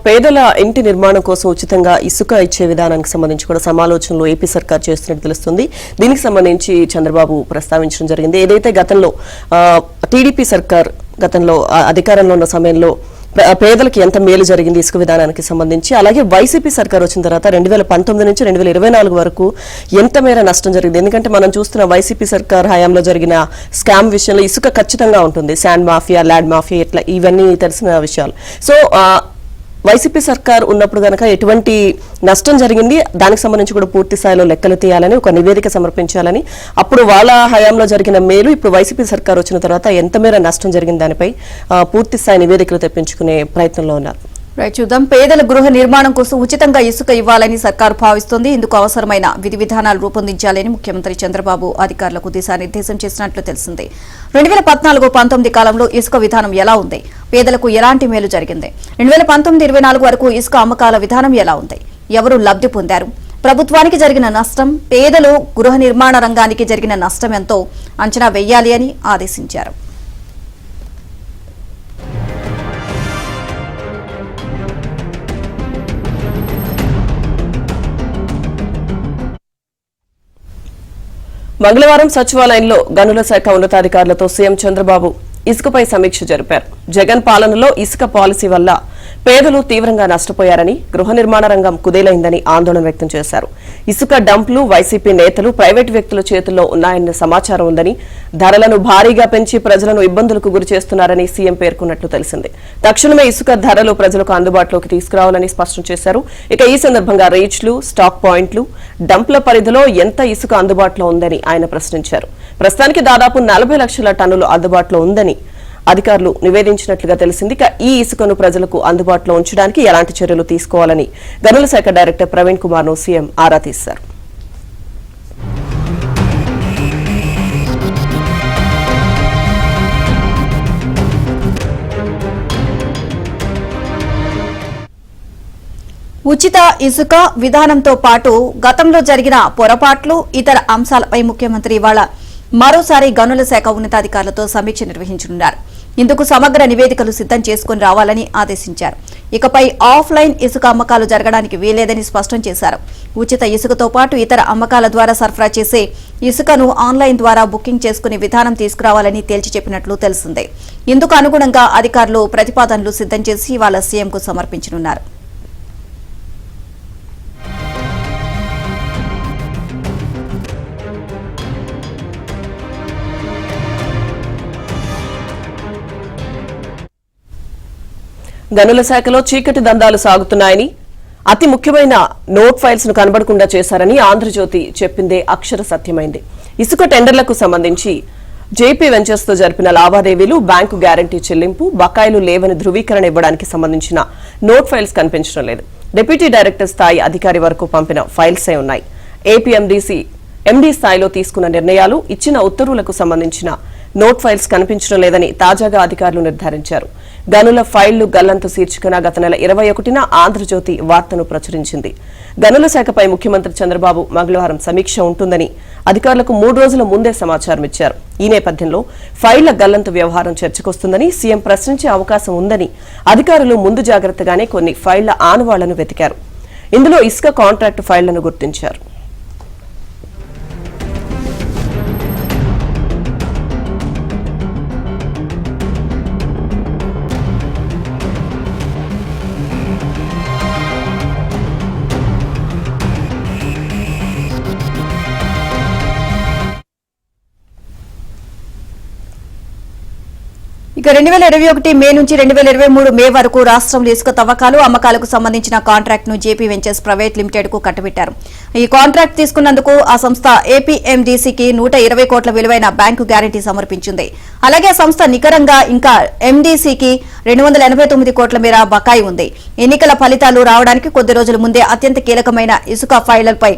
పేదల ఇంటి నిర్మాణం కోసం ఉచితంగా ఇసుక ఇచ్చే విధానానికి సంబంధించి కూడా సమాలోచనలు ఏపీ సర్కార్ చేస్తున్నట్టు తెలుస్తుంది. దీనికి సంబంధించి చంద్రబాబు ప్రస్తావించడం జరిగింది. ఏదైతే గతంలో టీడీపీ సర్కార్ గతంలో అధికారంలో ఉన్న సమయంలో పేదలకు ఎంత మేలు జరిగింది ఇసుక విధానానికి సంబంధించి, అలాగే వైసీపీ సర్కార్ వచ్చిన తర్వాత 2019 నుంచి 2024 వరకు ఎంత మేర నష్టం జరిగింది. ఎందుకంటే మనం చూస్తున్న వైసీపీ సర్కార్ హయాంలో జరిగిన స్కామ్ విషయంలో ఇసుక ఖచ్చితంగా ఉంటుంది. శాండ్ మాఫియా, ల్యాండ్ మాఫియా, ఇట్లా ఇవన్నీ తెలిసిన విషయాలు. సో వైసీపీ సర్కార్ ఉన్నప్పుడు గనక ఎటువంటి నష్టం జరిగింది, దానికి సంబంధించి కూడా పూర్తి స్థాయిలో లెక్కలు తీయాలని, ఒక నివేదిక సమర్పించాలని, అప్పుడు వాళ్ళ హయాంలో జరిగిన మేలు ఇప్పుడు వైసీపీ సర్కార్ వచ్చిన తర్వాత ఎంత మేర నష్టం జరిగింది దానిపై పూర్తి స్థాయి నివేదికలు తెప్పించుకునే ప్రయత్నంలో ఉన్నారు. రైట్, చూద్దాం. పేదల గృహ నిర్మాణం కోసం ఉచితంగా ఇసుక ఇవ్వాలని సర్కారు భావిస్తోంది. ఇందుకు అవసరమైన విధి విధానాలు రూపొందించాలని ముఖ్యమంత్రి చంద్రబాబు అధికారులకు దిశానిర్దేశం చేసినట్లు తెలిసింది. 2014-19 కాలంలో ఇసుక విధానం ఎలా ఉంది, పేదలకు ఎలాంటి మేలు జరిగింది, 2019-24 వరకు ఇసుక అమ్మకాల విధానం ఎలా ఉంది, ఎవరు లబ్ధి పొందారు, ప్రభుత్వానికి జరిగిన నష్టం, పేదలు గృహ నిర్మాణ రంగానికి జరిగిన నష్టం ఎంతో అంచనా వేయాలి అని ఆదేశించారు. మంగళవారం సచివాలయంలో గనుల శాఖ ఉన్నతాధికారులతో సీఎం చంద్రబాబు ఇసుకపై సమీక్ష జరిపారు. జగన్ పాలనలో ఇసుక పాలసీ వల్ల పేదలు తీవ్రంగా నష్టపోయారని, గృహ నిర్మాణ రంగం కుదేలైందని ఆందోళన వ్యక్తం చేశారు. ఇసుక డంప్లు వైసీపీ నేతలు, ప్రైవేటు వ్యక్తుల చేతుల్లో ఉన్నాయన్న సమాచారం ఉందని, ధరలను భారీగా పెంచి ప్రజలను ఇబ్బందులకు గురి చేస్తున్నారని సీఎం పేర్కొన్నట్లు తెలిసింది. తక్షణమే ఇసుక ధరలు ప్రజలకు అందుబాటులోకి తీసుకురావాలని స్పష్టం చేశారు. ఇక ఈ సందర్భంగా రీచ్లు, స్టాక్ పాయింట్లు, డంప్ల పరిధిలో ఎంత ఇసుక అందుబాటులో ఉందని ఆయన ప్రశ్నించారు. ప్రస్తుతానికి దాదాపు 40 లక్షల టన్నులు అందుబాటులో ఉందని అధికారులు నివేదించినట్లుగా తెలిసింది. ఈ ఇసుకను ప్రజలకు అందుబాటులో ఉంచడానికి ఎలాంటి చర్యలు తీసుకోవాలని గనుల శాఖ డైరెక్టర్ ప్రవీణ్ కుమార్ ను సీఎం ఆరా తీశారు. ఉచిత ఇసుక విధానంతో పాటు గతంలో జరిగిన పొరపాట్లు, ఇతర అంశాలపై ముఖ్యమంత్రి ఇవాళ మరోసారి గనుల శాఖ ఉన్నతాధికారులతో సమీక్ష నిర్వహించనున్నారు. ఇందుకు సమగ్ర నివేదికలు సిద్దం చేసుకుని రావాలని ఆదేశించారు. ఇకపై ఆఫ్లైన్ ఇసుక అమ్మకాలు జరగడానికి వీలేదని స్పష్టం చేశారు. ఉచిత ఇసుకతో పాటు ఇతర అమ్మకాల ద్వారా సరఫరా చేసే ఇసుకను ఆన్లైన్ ద్వారా బుకింగ్ చేసుకునే విధానం తీసుకురావాలని తేల్చి చెప్పినట్లు తెలిసిందే. ఇందుకు అనుగుణంగా అధికారులు ప్రతిపాదనలు సిద్దం చేసి ఇవాళ సీఎంకు సమర్పించనున్నారు. గనుల శాఖలో చీకటి దందాలు సాగుతున్నాయని, అతి ముఖ్యమైన నోట్ ఫైల్స్ ను కనబడకుండా చేశారని ఆంధ్రజ్యోతి చెప్పిందే అక్షర సత్యమైంది. ఇసుక టెండర్లకు సంబంధించి జేపీ వెంచర్స్ తో జరిపిన లావాదేవీలు, బ్యాంకు గ్యారంటీ చెల్లింపు, బకాయిలు లేవని ధృవీకరణ ఇవ్వడానికి సంబంధించిన నోట్ ఫైల్స్ కనిపించడం లేదు. డిప్యూటీ డైరెక్టర్ స్థాయి అధికారి వరకు పంపిన ఫైల్సే ఉన్నాయి. ఏపీఎండీసీ ఎండీ స్థాయిలో తీసుకున్న నిర్ణయాలు, ఇచ్చిన ఉత్తర్వులకు సంబంధించిన నోట్ ఫైల్స్ కనిపించడం లేదని తాజాగా అధికారులు నిర్ధారించారు. గనుల ఫైళ్లు గల్లంతు శీర్షికన గత నెల 21న ఆంధ్రజ్యోతి వార్తను ప్రచురించింది. గనుల శాఖపై ముఖ్యమంత్రి చంద్రబాబు మంగళవారం సమీక్ష ఉంటుందని అధికారులకు 3 రోజుల ముందే సమాచారం ఇచ్చారు. ఈ నేపథ్యంలో ఫైళ్ల గల్లంతు వ్యవహారం చర్చకొస్తుందని, సీఎం ప్రశ్నించే అవకాశం ఉందని అధికారులు ముందు జాగ్రత్తగానే కొన్ని ఫైళ్ల ఆనవాళ్లను వెతికారు. ఇందులో ఇసుక కాంట్రాక్టు ఫైళ్లను గుర్తించారు. ఇక 2021 మే నుంచి 2023 మే వరకు రాష్ట్రంలో ఇసుక తవ్వకాలు, అమ్మకాలకు సంబంధించిన కాంట్రాక్ట్ ను జేపీ వెంచర్స్ ప్రైవేట్ లిమిటెడ్ కు కట్టబెట్టారు. ఈ కాంట్రాక్ట్ తీసుకున్నందుకు ఆ సంస్థ ఏపీఎండీసీకి 120 కోట్ల విలువైన బ్యాంకు గ్యారంటీ సమర్పించింది. అలాగే సంస్థ నికరంగా ఇంకా ఎండీసీకి 289 కోట్ల మేర బకాయి ఉంది. ఎన్నికల ఫలితాలు రావడానికి కొద్ది రోజుల ముందే అత్యంత కీలకమైన ఇసుక ఫైళ్లపై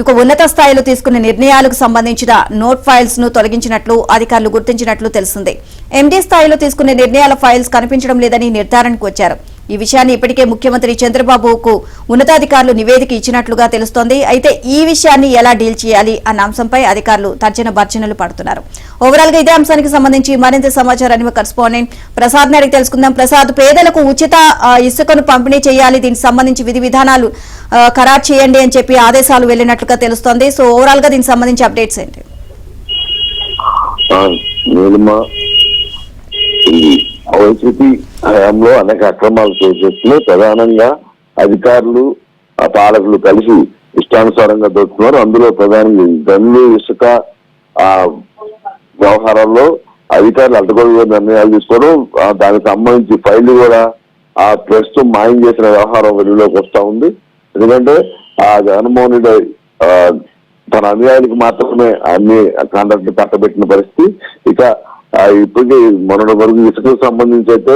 ఇక ఉన్నత స్థాయిలో తీసుకున్న నిర్ణయాలకు సంబంధించిన నోట్ ఫైల్స్ ను తొలగించినట్లు అధికారులు గుర్తించినట్లు తెలిసింది. ఎండీ స్థాయిలో తీసుకునే నిర్ణయాల ఫైల్స్ కనిపించడం లేదని నిర్ధారణకు వచ్చారు. ఈ విషయాన్ని ఇప్పటికే ముఖ్యమంత్రి చంద్రబాబుకు ఉన్నతాధికారులు నివేదిక ఇచ్చినట్లుగా తెలుస్తోంది. అయితే ఈ విషయాన్ని ఎలా డీల్ చేయాలి అన్న అంశంపై అధికారులు తర్జన భర్జనలు పడుతున్నారు. ఓవరాల్ గా ఇదే అంశానికి సంబంధించి మరింత సమాచారాన్ని మా కరెస్పాండెంట్ ప్రసాద్ అడిగి తెలుసుకుందాం. ప్రసాద్, పేదలకు ఉచిత ఇసుకను పంపిణీ చేయాలి, దీనికి సంబంధించి విధి విధానాలు ఖరారు చేయండి అని చెప్పి ఆదేశాలు వెళ్లినట్లుగా తెలుస్తోంది. సో ఓవరాల్ గా దీనికి సంబంధించి అప్డేట్స్ ఏంటి? వైసీపీ హయాంలో అనేక అక్రమాలు చేసేస్తున్నాయి. ప్రధానంగా అధికారులు ఆ పాలకులు కలిసి ఇష్టానుసారంగా దొరుకుతున్నారు. అందులో ప్రధానంగా గనులు ఇసుక ఆ వ్యవహారాల్లో అధికారులు అడ్డగోలుగా నిర్ణయాలు తీసుకోవడం, దానికి సంబంధించి ఫైళ్లు కూడా ఆ ప్రస్తుతం మాయం చేసిన వ్యవహారం వెలుగులోకి వస్తా ఉంది. ఎందుకంటే ఆ జగన్మోహన్ రెడ్డి తన అనుయాయులకు మాత్రమే అన్ని కాంట్రాక్ట్లు కట్టబెట్టిన పరిస్థితి. ఇక ఇప్పటికీ మొన్నటి వరకు ఇసుకకు సంబంధించి అయితే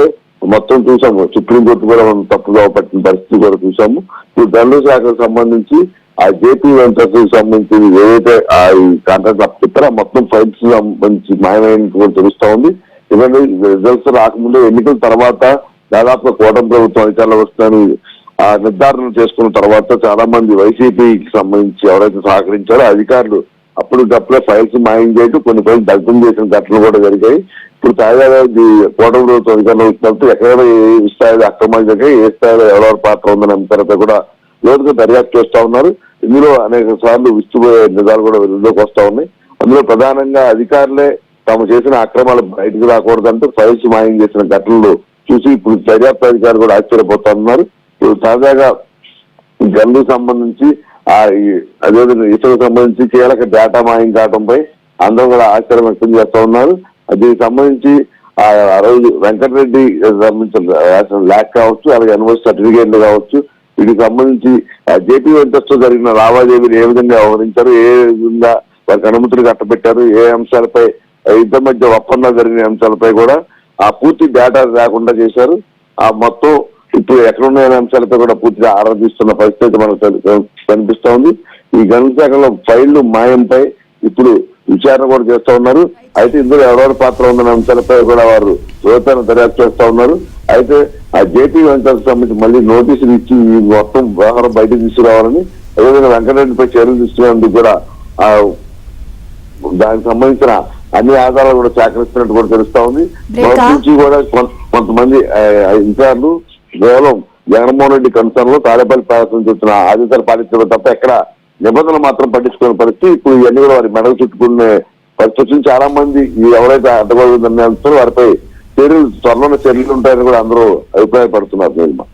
మొత్తం చూసాము, సుప్రీంకోర్టు కూడా మనం తప్పుగా పట్టిన పరిస్థితి కూడా చూసాము. ఇప్పుడు గనుల శాఖకు సంబంధించి ఆ జేపీ వెంచర్స్ సంబంధించి ఏదైతే ఆ కాంట్రాక్ట్ అప్పచెప్తారో మొత్తం ఫైల్స్ సంబంధించి మాయమైన కూడా తెలుస్తా ఉంది. ఎందుకంటే రిజల్ట్స్ రాకముందే ఎన్నికల తర్వాత దాదాపుగా కూటమి ప్రభుత్వం అధికారులు వస్తుందని ఆ నిర్ధారణ చేసుకున్న తర్వాత చాలా మంది వైసీపీకి సంబంధించి ఎవరైతే సహకరించారో అధికారులు అప్పటికప్పుడే ఫైల్స్ మాయం చేయడం, కొన్ని ఫైల్స్ దగ్ధం చేసిన ఘటనలు కూడా జరిగాయి. ఇప్పుడు తాజాగా కూటమి ప్రభుత్వం అధికారులు వచ్చినప్పుడు ఎక్కడ ఏ స్థాయిలో అక్రమాలు జరిగాయి, ఏ స్థాయిలో ఎవరెవరి పాత్ర ఉందనే అంశాలపై కూడా లోతుగా దర్యాప్తు చేస్తా ఉన్నారు. ఇందులో అనేక సార్లు విస్తుపోయే నిజాలు కూడా వెలుగులోకి వస్తా ఉన్నాయి. అందులో ప్రధానంగా అధికారులే తాము చేసిన అక్రమాలు బయటకు రాకూడదంటూ ఫైల్స్ మాయం చేసిన ఘటనలు చూసి ఇప్పుడు దర్యాప్తు అధికారులు కూడా ఆశ్చర్యపోతా ఉన్నారు. ఇప్పుడు తాజాగా గనులకు సంబంధించి అదేవిధంగా ఇసుకు సంబంధించి కీలక డేటా మాయం కావడంపై అందరూ కూడా ఆశ్చర్యం వ్యక్తం చేస్తా ఉన్నారు. దీనికి సంబంధించి ఆ రోజు వెంకటరెడ్డి సంబంధించిన ల్యాక్ కావచ్చు, అలాగే యూనివర్సిటీ సర్టిఫికేట్లు కావచ్చు, వీటికి సంబంధించి జేపీ వెంచర్స్ తో జరిగిన లావాదేవీలు ఏ విధంగా వ్యవహరించారు, ఏ విధంగా వారికి అనుమతులు కట్టబెట్టారు, ఏ అంశాలపై ఇద్దరి మధ్య ఒప్పందాలు జరిగిన అంశాలపై కూడా ఆ పూర్తి డేటా లేకుండా చేశారు. ఆ మొత్తం ఇప్పుడు ఎక్కడున్న అంశాలపై కూడా పూర్తిగా ఆరాధిస్తున్న పరిస్థితి మనకు కనిపిస్తా ఉంది. ఈ గనుల శాఖలో ఫైళ్లు మాయంపై ఇప్పుడు విచారణ కూడా చేస్తా ఉన్నారు. అయితే ఇందులో ఎవరెవరి పాత్ర ఉందన్న అంశాలపై కూడా వారు లోతైన దర్యాప్తు చేస్తా ఉన్నారు. అయితే ఆ జేపీ వెంచర్స్ సంబంధించి మళ్ళీ నోటీసులు ఇచ్చి ఈ మొత్తం వ్యవహారం బయటకు తీసుకురావాలని, అదేవిధంగా వెంకటరెడ్డిపై చర్యలు తీసుకునేందుకు కూడా దానికి సంబంధించిన అన్ని ఆధారాలు కూడా సేకరిస్తున్నట్టు కూడా తెలుస్తా ఉంది. నుంచి కూడా కొంతమంది అధికారులు కేవలం జగన్మోహన్ రెడ్డి కన్సర్న్ లో తాడేపల్లి ప్రాంతం చెప్తున్న ఆదేశాలు పాటించడం తప్ప ఎక్కడ నిబంధనలు మాత్రం పట్టించుకునే పరిస్థితి. ఇప్పుడు ఇవన్నీ కూడా వారి మెడలు చుట్టుకునే పరిస్థితి. చాలా మంది ఎవరైతే అడ్డగోలు నిర్ణయాలు వారిపై త్వరలోనే చర్యలు ఉంటాయని కూడా అందరూ అభిప్రాయపడుతున్నారు.